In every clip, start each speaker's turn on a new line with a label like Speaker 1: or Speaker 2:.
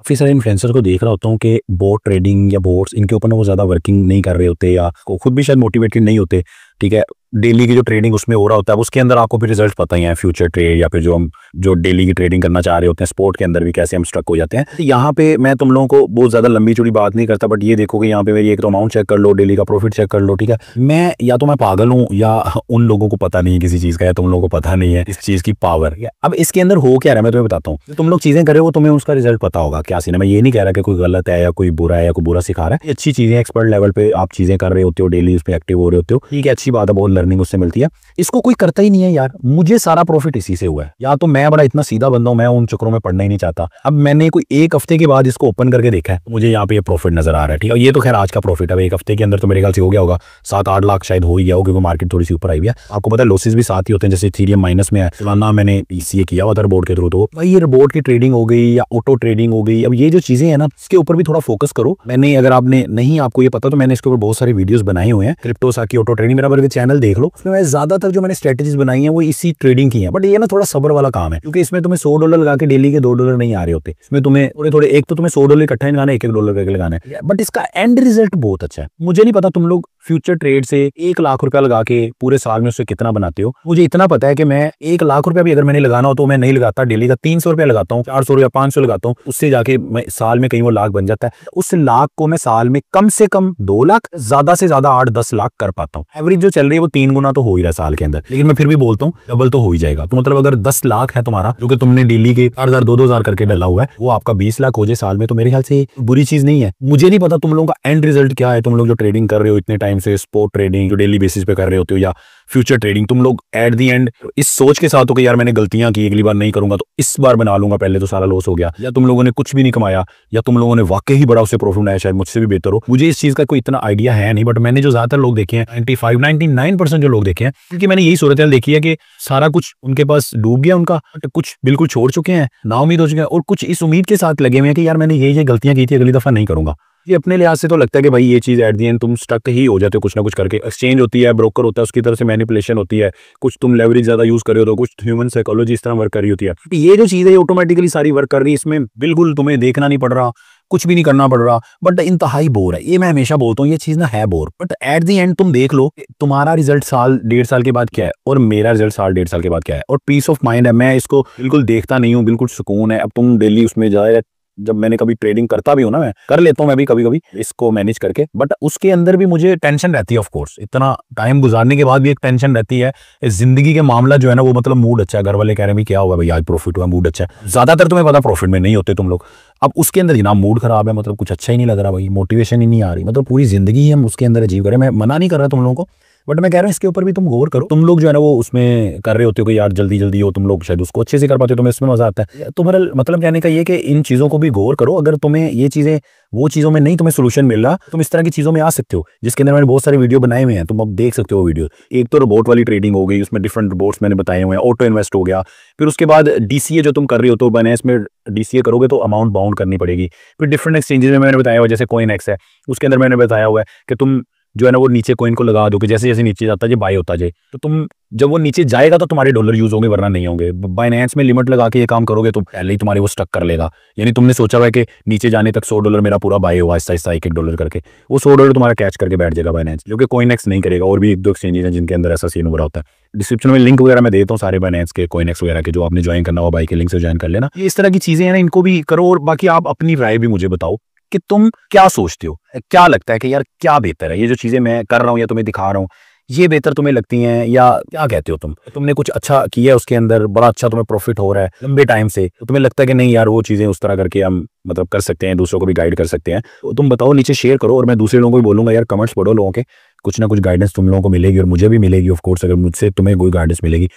Speaker 1: काफ़ी सारे इन्फ्लुएंसर को देख रहा होता हूँ कि बोट ट्रेडिंग या बोट्स इनके ऊपर ना वो ज़्यादा वर्किंग नहीं कर रहे होते या खुद भी शायद मोटिवेटेड नहीं होते। ठीक है, डेली की जो ट्रेडिंग उसमें हो रहा होता है उसके अंदर आपको भी रिजल्ट पता ही है, फ्यूचर ट्रेड या फिर जो डेली की ट्रेडिंग करना चाह रहे होते हैं स्पोर्ट के अंदर भी कैसे हम स्ट्रक हो जाते हैं। तो यहाँ पे मैं तुम लोगों को बहुत ज़्यादा लंबी चौड़ी बात नहीं करता, बट ये देखो कि यहाँ पे मेरी एक तो अमाउंट चेक कर लो, डेली का प्रॉफिट चेक कर लो। ठीक है, मैं या तो मैं पागल हूँ या उन लोगों को पता नहीं है किसी चीज़ का, या तुम लोगों को पता नहीं है इस चीज़ की पावर। अब इसके अंदर हो क्या रहा है मैं तुम्हें बताता हूँ। तुम लोग चीज़ें कर रहे हो तुम्हें उसका रिजल्ट पता होगा क्या सीन है। मैं ये नहीं कह रहा कि कोई गलत है या कोई बुरा है या कोई बुरा सिखा रहा है। अच्छी चीज़ें एक्सपर्ट लेवल पे आप चीज़ें कर रहे होते हो, डेली उस पर एक्टिव हो रहे होते हो, ठीक है, अच्छी बात है, बहुत लर्निंग उससे मिलती है। इसको कोई करता ही नहीं है यार। मुझे सारा प्रॉफिट इसी से हुआ है। या तो मैं बड़ा इतना सीधा बंदा हूं, मैं उन चक्करों में पड़ना ही नहीं चाहता। अब मैंने कोई एक हफ्ते के बाद इसको ओपन करके देखा है, मुझे यहाँ पे ये प्रॉफिट नजर आ रहा है। ठीक है, ये तो खैर आज का प्रॉफिट है, एक हफ्ते के अंदर तो मेरे ख्याल से हो गया होगा 7-8 लाख शायद हो ही गया होगा, क्योंकि मार्केट थोड़ी सी ऊपर आई हुई है। आपको पता है लॉसेस भी साथ ही होते हैं, जैसे इथेरियम माइनस में है, सालाना मैंने ECA किया हुआ था बोर्ड के थ्रू। तो भाई ये बोर्ड की ट्रेडिंग हो गई या ऑटो ट्रेडिंग हो गई, अब ये जो चीजें है ना इसके ऊपर भी थोड़ा फोकस करो। मैंने अगर आपने नहीं आपको ये पता तो मैंने इसके ऊपर बहुत सारे वीडियोस बनाए हुए हैं, क्रिप्टो साकी ऑटो ट्रेडिंग, मेरा चैनल देख लो। उसमें ज्यादातर जो मैंने स्ट्रेटेजीज बनाई है वो इसी ट्रेडिंग की है। बट ये ना थोड़ा सब्र वाला काम है, क्योंकि इसमें तुम्हें $100 लगा के डेली के $2 नहीं आ रहे होते। इसमें तुम्हें थोड़े एक तो तुम्हें $100 इकट्ठा लगाना है, $1-1 करके लगाना है, बट इसका एंड रिजल्ट बहुत अच्छा है। मुझे नहीं पता तुम लोग फ्यूचर ट्रेड से 1 लाख रुपया लगा के पूरे साल में उससे कितना बनाते हो। मुझे इतना पता है कि मैं 1 लाख रुपया भी अगर मैंने लगाना हो तो मैं नहीं लगाता, डेली का 300 रुपया लगाता हूँ, 400 या 500 लगाता हूँ, उससे जाके मैं साल में कहीं वो लाख बन जाता है। उस लाख को मैं साल में कम से कम 2 लाख, ज्यादा से ज्यादा 8-10 लाख कर पाता हूँ। एवरेज जो चल रही है वो 3 गुना तो हो ही रहा है साल के अंदर, लेकिन मैं फिर भी बोलता हूँ डबल तो हो ही जाएगा। तो मतलब अगर 10 लाख है तुम्हारा, जो कि तुमने डेली के 4,000 2,000 करके डाला हुआ है, वो आपका 20 लाख हो जाए साल में, तो मेरे ख्याल से बुरी चीज नहीं है। मुझे नहीं पता तुम लोगों का एंड रिजल्ट क्या है। तुम लोग जो ट्रेडिंग कर रहे हो इतने टाइम से, स्पोर्ट ट्रेडिंग जो डेली बेसिस पे कर रहे होते हो या फ्यूचर ट्रेडिंग, तुम लोग एट दी एंड इस सोच के साथ हो कि यार मैंने गलतियां की, अगली बार नहीं करूंगा, तो इस बार बना लूंगा, पहले तो सारा लॉस हो गया, या तुम लोगों ने कुछ भी नहीं कमाया, या तुम लोगों ने वाकई ही बड़ा उससे प्रॉफिट बनाया, शायद मुझसे भी बेहतर हो। मुझे इस चीज का कोई इतना आइडिया है नहीं, बट मैंने जो ज्यादातर लोग देखे हैं 95-99% जो लोग देखे हैं, क्योंकि मैंने यही सूरत देखी है कि सारा कुछ उनके पास डूब गया उनका, कुछ बिल्कुल छोड़ चुके हैं, नाउम्मीद हो चुके हैं, और कुछ इस उम्मीद के साथ लगे हुए हैं कि यार मैंने ये गलतियां की थी, अगली दफा नहीं करूंगा। ये अपने लिहाज से तो लगता है कि भाई ये चीज एट दी एंड तुम स्टक ही हो जाते हो कुछ ना कुछ करके। एक्सचेंज होती है, ब्रोकर होता है, उसकी तरफ से मैनिपुलेशन होती है, कुछ तुम लेवरेज ज्यादा यूज कर रहे हो तो कुछ ह्यूमन साइकोलॉजी इस तरह वर्क कर रही होती है। ये जो चीज है ऑटोमेटिकली सारी वर्क कर रही है, इसमें बिल्कुल तुम्हें देखना नहीं पड़ रहा, कुछ भी नहीं करना पड़ रहा, बट इंतहाई बोर है। ये मैं हमेशा बोलता हूँ, ये चीज ना है bore, but at the and तुम देख लो तुम्हारा रिजल्ट साल 1.5 साल के बाद क्या है और मेरा रिजल्ट साल 1.5 साल के बाद क्या है, और पीस ऑफ माइंड है। मैं इसको बिल्कुल देखता नहीं हूँ, बिल्कुल सुकून है। अब तुम डेली उसमें जाए, जब मैंने कभी ट्रेडिंग करता भी हूँ ना, मैं कर लेता हूँ मैं भी कभी कभी इसको मैनेज करके, बट उसके अंदर भी मुझे टेंशन रहती है। ऑफ कोर्स इतना टाइम गुजारने के बाद भी एक टेंशन रहती है। जिंदगी के मामला जो है ना वो मतलब मूड अच्छा है, घर वाले कह रहे हैं क्या हुआ भाई आज प्रॉफिट हुआ, मूड अच्छा है। ज्यादातर तुम्हें पता प्रॉफिट में नहीं होते तुम लोग। अब उसके अंदर ना मूड खराब है, मतलब कुछ अच्छा ही नहीं लग रहा भाई, मोटिवेशन ही नहीं आ रही, मतलब पूरी जिंदगी ही हम उसके अंदर अजीब करें। मैं मना नहीं कर रहा तुम लोगों को, बट मैं कह रहा हूँ इसके ऊपर भी तुम गौर करो। तुम लोग जो है ना वो उसमें कर रहे होते हो कि यार जल्दी जल्दी हो, तुम लोग शायद उसको अच्छे से कर पाते हो, तुम्हें इसमें मजा आता है। तुम्हारा मतलब कहने का ये कि इन चीजों को भी गौर करो। अगर तुम्हें ये चीजें वो चीजों में नहीं तुम्हें सोल्यूशन मिल रहा, तुम इस तरह की चीजों में आ सकते हो, जिसके अंदर मैंने बहुत सारे वीडियो बनाए हुए हैं, तुम अब देख सकते हो वीडियो। एक तो रोबोट वाली ट्रेडिंग हो गई, उसमें डिफरेंट रोबोट्स मैंने बताए हुए हैं, ऑटो इन्वेस्ट हो गया, फिर उसके बाद DCA जो तुम कर रहे हो तो बाइनेंस में DCA करोगे तो अमाउंट बाउंड करनी पड़ेगी। फिर डिफरेंट एक्सचेंजेस में मैंने बताया हुआ, जैसे CoinEx है, उसके अंदर मैंने बताया हुआ है कि तुम जो है ना वो नीचे कॉइन को लगा दो कि जैसे जैसे नीचे जाता है बाय होता जाए, तो तुम जब वो नीचे जाएगा तो तुम्हारे डॉलर यूज होंगे, वरना नहीं होंगे। बाइनेंस में लिमिट लगा के ये काम करोगे तो पहले ही तुम्हारे वो स्टक कर लेगा। यानी तुमने सोचा हुआ है कि नीचे जाने तक $100 मेरा पूरा बाय हुआ, आहिस्ता आहिस्ता $1 करके, वो $100 तुम्हारा कैच करके बैठ जाएगा बाइनेंस, जो कि CoinEx नहीं करेगा। और भी 1-2 एक्सचेंजेस हैं जिनके अंदर ऐसा सीन हो रहा होता है। डिस्क्रिप्शन में लिंक वगैरह मैं देता हूँ सारे बाइनेंस के, CoinEx वगैरह के, जो आपने ज्वाइन करना हो बाई के लिंक से ज्वाइन कर लेना। ये इस तरह की चीजें हैं ना, इनको भी करो। और बाकी आप अपनी राय भी मुझे बताओ कि तुम क्या सोचते हो, क्या लगता है कि यार क्या बेहतर है, ये जो चीजें मैं कर रहा हूँ या तुम्हें दिखा रहा हूँ, ये बेहतर तुम्हें लगती हैं, या क्या कहते हो तुमने कुछ अच्छा किया है उसके अंदर, बड़ा अच्छा तुम्हें प्रॉफिट हो रहा है लंबे टाइम से, तो तुम्हें लगता है कि नहीं यार वो चीजें उस तरह करके हम मतलब कर सकते हैं, दूसरों को भी गाइड कर सकते हैं, तो तुम बताओ, नीचे शेयर करो। और मैं दूसरे लोगों को भी बोलूंगा यार कमेंट्स पढ़ो लोगों के, कुछ ना कुछ गाइडेंस तुम लोगों को मिलेगी और मुझे भी मिलेगी। ऑफ कोर्स अगर मुझसे तुम्हें कोई गाइडेंस मिलेगी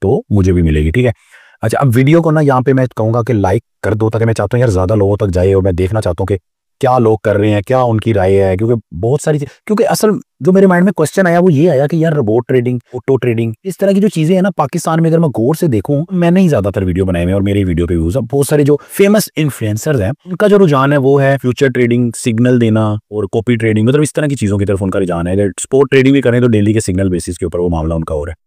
Speaker 1: तो मुझे भी मिलेगी, ठीक है। अच्छा, अब वीडियो को ना यहाँ पे मैं कहूंगा कि लाइक कर दो, ताकि मैं चाहता हूँ यार ज्यादा लोगों तक जाए, और मैं देखना चाहता हूँ कि क्या लोग कर रहे हैं, क्या उनकी राय है, क्योंकि बहुत सारी क्योंकि असल जो मेरे माइंड में क्वेश्चन आया वो ये आया कि यार रोबोट ट्रेडिंग, ऑटो ट्रेडिंग, इस तरह की जो चीजें हैं ना, पाकिस्तान में अगर मैं गौर से देखूं, मैंने ही ज्यादातर वीडियो बनाए हैं और मेरी वीडियो पे व्यूज है। बहुत सारे जो फेमस इन्फ्लुएंसर्स हैं उनका जो रुझान है वो है फ्यूचर ट्रेडिंग, सिग्नल देना और कॉपी ट्रेडिंग, मतलब इस तरह की चीजों की तरफ उनका रुझान है। अगर स्पोर्ट ट्रेडिंग भी करें तो डेली के सिग्नल बेसिस के ऊपर वो मामला उनका हो रहा है।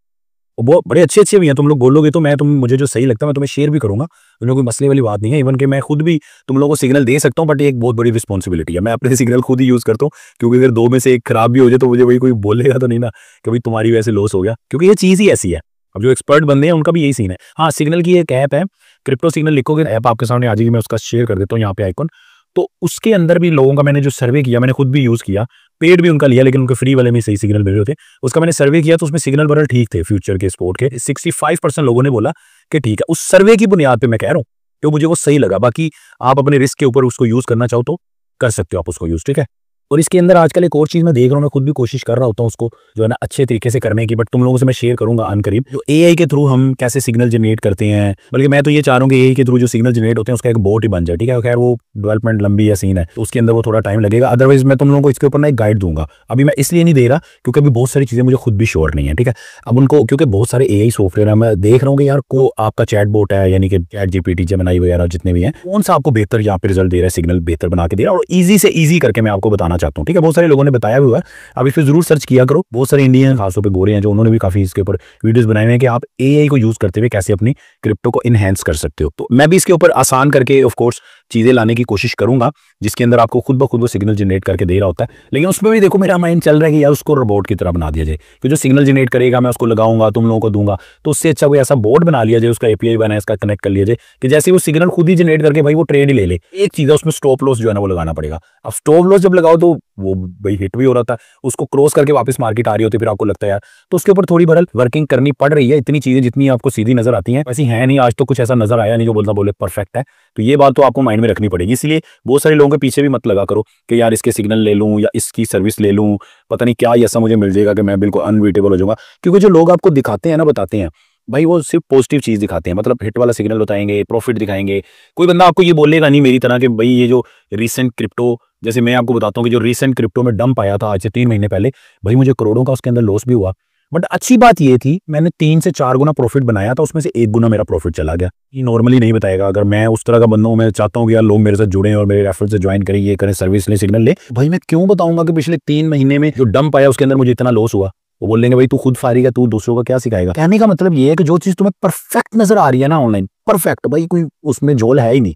Speaker 1: वो बड़े अच्छे भी हैं, तुम लोग बोलोगे तो मैं तुम मुझे जो सही लगता है मैं तुम्हें शेयर भी करूंगा, उसमें कोई मसले वाली बात नहीं है। इवन कि मैं खुद भी तुम लोगों को सिग्नल दे सकता हूँ, बट एक बहुत बड़ी रिस्पॉन्सिबिलिटी है, मैं अपने सिग्नल खुद ही यूज़ करता हूँ, क्योंकि अगर 2 में से 1 खराब भी हो जाए तो मुझे वही कोई बोलेगा तो नहीं ना कि भाई तुम्हारी वजह से लॉस हो गया, क्योंकि ये चीज़ ही ऐसी है। अब जो एक्सपर्ट बंदे हैं उनका भी यही सीन है। हाँ, सिग्नल की एक ऐप है, क्रिप्टो सिग्नल लिखोगे, ऐप आपके सामने आ जाएगी, मैं उसका शेयर कर देता हूँ यहाँ पे आइकन। तो उसके अंदर भी लोगों का मैंने जो सर्वे किया, मैंने खुद भी यूज़ किया, पेड भी उनका लिया, लेकिन उनके फ्री वाले में सही सिग्नल मिल रहे थे। उसका मैंने सर्वे किया तो उसमें सिग्नल बड़े ठीक थे, फ्यूचर के स्पोर्ट के 65% लोगों ने बोला कि ठीक है। उस सर्वे की बुनियाद पे मैं कह रहा हूँ, तो मुझे वो सही लगा। बाकी आप अपने रिस्क के ऊपर उसको यूज़ करना चाहो तो कर सकते हो आप उसको यूज़, ठीक है। और इसके अंदर आजकल एक और चीज़ मैं देख रहा हूँ, मैं खुद भी कोशिश कर रहा होता हूँ उसको जो है ना अच्छे तरीके से करने की, बट तुम लोगों से मैं शेयर करूंगा अनकरीब, जो एआई के थ्रू हम कैसे सिग्नल जनरेट करते हैं। बल्कि मैं तो ये चाह रहा हूँ कि एआई के थ्रू जो सिग्नल जनरेट होते हैं उसका एक बोट ही बन जाए, ठीक है। खैर वो डेवलपमेंट लंबी या सीन है, तो उसके अंदर वो थोड़ा टाइम लगेगा। अदरवाइज मैं तुम लोगों को इसके ऊपर ना एक गाइड दूंगा। अभी मैं इसलिए नहीं दे रहा क्योंकि अभी बहुत सारी चीज़ें मुझे खुद भी श्योर नहीं है, ठीक है। अब उनको क्योंकि बहुत सारे एआई सॉफ्टवेयर है, मैं देख रहा हूँ कि यार को आपका चैट बोट है, यानी कि चैट जीपीटी, जेमिनी वगैरह जितने भी हैं, कौन सा आपको बेहतर यहाँ पे रिजल्ट दे रहा है, सिग्नल बेहतर बना के दे रहा है, और ईजी से ईजी करके मैं आपको बताना चाहता हूँ, ठीक है। बहुत सारे लोगों ने बताया भी हुआ है, आप इस पे जरूर सर्च किया करो। बहुत सारे इंडियन खासतौर पे गोरे हैं जो उन्होंने भी काफी इसके ऊपर वीडियोस बनाए हुए हैं कि आप एआई को यूज करते हुए कैसे अपनी क्रिप्टो को इनहेंस कर सकते हो। तो मैं भी इसके ऊपर आसान करके ऑफ कोर्स चीजें लाने की कोशिश करूंगा, जिसके अंदर आपको खुद ब खुद वो सिग्नल जनरेट करके दे रहा होता है। लेकिन उसमें भी देखो मेरा माइंड चल रहा है कि यार उसको रोबोट की तरह बना दिया जाए, कि जो सिग्नल जनरेट करेगा मैं उसको लगाऊंगा, तुम लोगों को दूंगा, तो उससे अच्छा कोई ऐसा बोर्ड बना लिया जाए, उसका एपीआई बनाए, इसका कनेक्ट कर लिया जाए कि जैसे वो सिग्नल खुद ही जनरेट करके भाई वो ट्रेड ही ले ले। एक चीज है उसमें स्टॉप लॉस जो है ना वो लगाना पड़ेगा। अब स्टॉप लॉस जब लगाओ तो वो भाई हिट भी हो रहा था, उसको क्रॉस करके वापस मार्केट आ रही होती, फिर आपको लगता है यार, तो उसके ऊपर थोड़ी बरल वर्किंग करनी पड़ रही है। इतनी चीजें जितनी आपको सीधी नजर आती हैं वैसी है नहीं, आज तो कुछ ऐसा नजर आया नहीं जो बोलना बोले परफेक्ट है। तो ये बात तो आपको माइंड में रखनी पड़ेगी। इसलिए बहुत सारे लोगों के पीछे भी मत लगा करो कि यार इसके सिग्नल ले लूं या इसकी सर्विस ले लूं, पता नहीं क्या ऐसा मुझे मिल जाएगा कि मैं बिल्कुल अनबीटेबल हो जाऊंगा। क्योंकि जो लोग आपको दिखाते हैं ना, बताते हैं भाई, वो सिर्फ पॉजिटिव चीज दिखाते हैं, मतलब हिट वाला सिग्नल बताएंगे, प्रॉफिट दिखाएंगे। कोई बंदा आपको ये बोलेगा नहीं मेरी तरह कि भाई ये जो रिसेंट क्रिप्टो, जैसे मैं आपको बताता हूँ कि जो रिसेंट क्रिप्टो में डंप आया था आज से 3 महीने पहले, भाई मुझे करोड़ों का उसके अंदर लॉस भी हुआ, बट अच्छी बात ये थी मैंने 3 से 4 गुना प्रॉफिट बनाया था, उसमें से 1 गुना मेरा प्रॉफिट चला गया। ये नॉर्मली नहीं बताएगा। अगर मैं उस तरह का बंदा हूँ, मैं चाहता हूँ कि यार लोग मेरे साथ जुड़े और मेरे रेफरल से ज्वाइन करें, ये करें, सर्विस ले, सिग्नल ले, भाई मैं क्यों बताऊंगा कि पिछले 3 महीने में जो डंप आया उसके अंदर मुझे इतना लॉस हुआ। वो बोल देंगे भाई तू खुद फारिग है, तू दूसरों का क्या सिखाएगा। कहने का मतलब ये है कि जो चीज तुम्हें परफेक्ट नजर आ रही है ना ऑनलाइन, परफेक्ट भाई, कोई उसमें झोल है ही नहीं,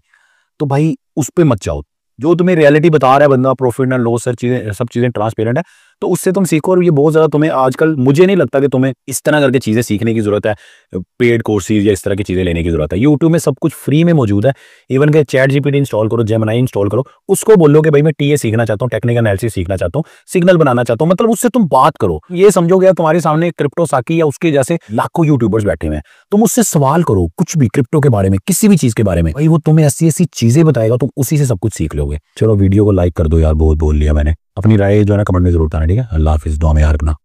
Speaker 1: तो भाई उस पे मत जाओ। जो तुम्हें रियलिटी बता रहा है बंदा, प्रॉफिट एंड लॉस, सब चीजें ट्रांसपेरेंट है, तो उससे तुम सीखो। और ये बहुत ज्यादा तुम्हें आजकल मुझे नहीं लगता कि तुम्हें इस तरह करके चीजें सीखने की जरूरत है, पेड कोर्सेज या इस तरह की चीजें लेने की जरूरत है। यूट्यूब में सब कुछ फ्री में मौजूद है। इवन के चैट जीपीटी इंस्टॉल करो, जेमिनी इंस्टॉल करो, उसको बोलो कि भाई मैं टीए सीखना चाहता हूँ, टेक्निकल एनालिसिस सीखना चाहता हूँ, सिग्नल बनाना चाहता हूँ, मतलब उससे तुम बात करो। ये समझोगे यार तुम्हारे सामने क्रिप्टो साकी या उसके जैसे लाखों यूट्यूबर्स बैठे हुए हैं, तुम उससे सवाल करो कुछ भी क्रिप्टो के बारे में, किसी भी चीज के बारे में, भाई वो तुम्हें ऐसी ऐसी चीजें बताएगा, तुम उसी से सब कुछ सीख लोगे। चलो वीडियो को लाइक कर दो यार, बहुत बोल लिया मैंने। अपनी राय जो है ना कमेंट में जरूर बताना, ठीक है। अल्लाह हाफिज़, दुआ में याद रखना।